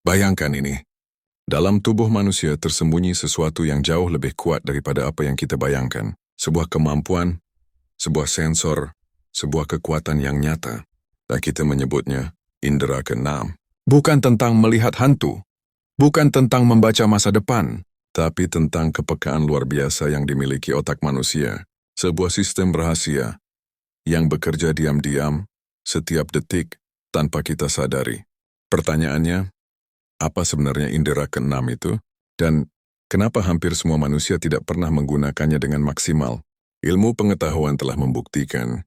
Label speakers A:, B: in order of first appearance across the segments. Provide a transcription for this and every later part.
A: Bayangkan ini, dalam tubuh manusia tersembunyi sesuatu yang jauh lebih kuat daripada apa yang kita bayangkan. Sebuah kemampuan, sebuah sensor, sebuah kekuatan yang nyata. Dan kita menyebutnya indera keenam. Bukan tentang melihat hantu, bukan tentang membaca masa depan, tapi tentang kepekaan luar biasa yang dimiliki otak manusia. Sebuah sistem rahasia yang bekerja diam-diam setiap detik tanpa kita sadari. Pertanyaannya, apa sebenarnya indera keenam itu? Dan kenapa hampir semua manusia tidak pernah menggunakannya dengan maksimal? Ilmu pengetahuan telah membuktikan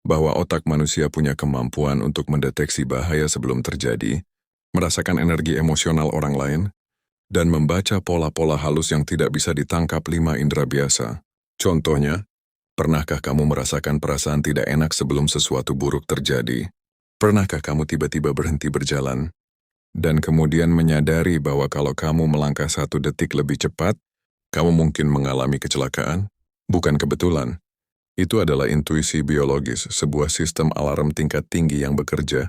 A: bahwa otak manusia punya kemampuan untuk mendeteksi bahaya sebelum terjadi, merasakan energi emosional orang lain, dan membaca pola-pola halus yang tidak bisa ditangkap 5 indera biasa. Contohnya, pernahkah kamu merasakan perasaan tidak enak sebelum sesuatu buruk terjadi? Pernahkah kamu tiba-tiba berhenti berjalan, dan kemudian menyadari bahwa kalau kamu melangkah 1 detik lebih cepat, kamu mungkin mengalami kecelakaan? Bukan kebetulan. Itu adalah intuisi biologis, sebuah sistem alarm tingkat tinggi yang bekerja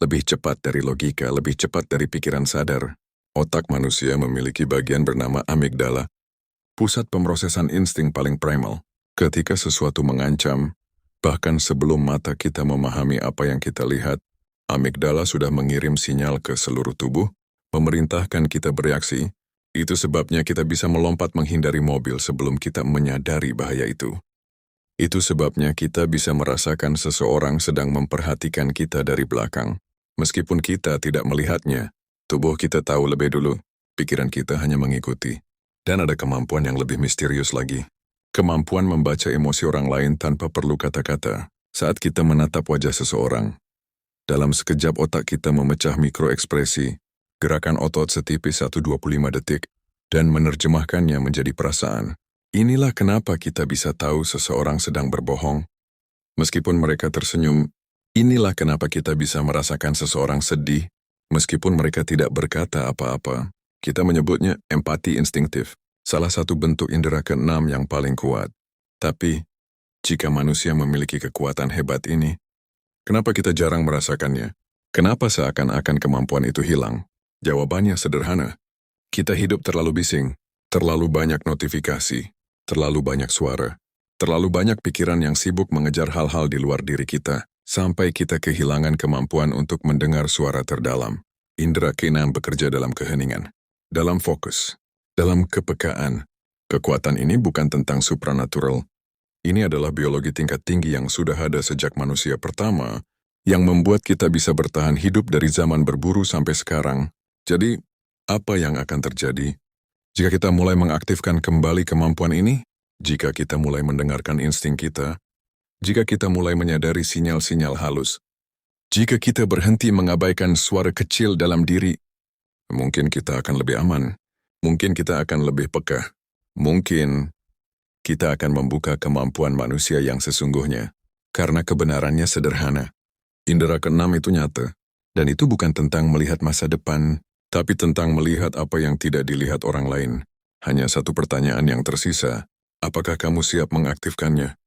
A: lebih cepat dari logika, lebih cepat dari pikiran sadar. Otak manusia memiliki bagian bernama amigdala, pusat pemrosesan insting paling primal. Ketika sesuatu mengancam, bahkan sebelum mata kita memahami apa yang kita lihat, amigdala sudah mengirim sinyal ke seluruh tubuh, memerintahkan kita bereaksi. Itu sebabnya kita bisa melompat menghindari mobil sebelum kita menyadari bahaya itu. Itu sebabnya kita bisa merasakan seseorang sedang memperhatikan kita dari belakang. Meskipun kita tidak melihatnya, tubuh kita tahu lebih dulu, pikiran kita hanya mengikuti. Dan ada kemampuan yang lebih misterius lagi. Kemampuan membaca emosi orang lain tanpa perlu kata-kata. Saat kita menatap wajah seseorang, dalam sekejap otak kita memecah mikroekspresi, gerakan otot setipis 1,25 detik, dan menerjemahkannya menjadi perasaan. Inilah kenapa kita bisa tahu seseorang sedang berbohong. Meskipun mereka tersenyum, inilah kenapa kita bisa merasakan seseorang sedih, meskipun mereka tidak berkata apa-apa. Kita menyebutnya empati instingtif, salah satu bentuk indera keenam yang paling kuat. Tapi, jika manusia memiliki kekuatan hebat ini, kenapa kita jarang merasakannya? Kenapa seakan-akan kemampuan itu hilang? Jawabannya sederhana. Kita hidup terlalu bising, terlalu banyak notifikasi, terlalu banyak suara, terlalu banyak pikiran yang sibuk mengejar hal-hal di luar diri kita, sampai kita kehilangan kemampuan untuk mendengar suara terdalam. Indera keenam bekerja dalam keheningan, dalam fokus, dalam kepekaan. Kekuatan ini bukan tentang supranatural. Ini adalah biologi tingkat tinggi yang sudah ada sejak manusia pertama, yang membuat kita bisa bertahan hidup dari zaman berburu sampai sekarang. Jadi, apa yang akan terjadi jika kita mulai mengaktifkan kembali kemampuan ini? Jika kita mulai mendengarkan insting kita, jika kita mulai menyadari sinyal-sinyal halus, jika kita berhenti mengabaikan suara kecil dalam diri, mungkin kita akan lebih aman, mungkin kita akan lebih peka, mungkin kita akan membuka kemampuan manusia yang sesungguhnya, karena kebenarannya sederhana. Indera keenam itu nyata, dan itu bukan tentang melihat masa depan, tapi tentang melihat apa yang tidak dilihat orang lain. Hanya satu pertanyaan yang tersisa, apakah kamu siap mengaktifkannya?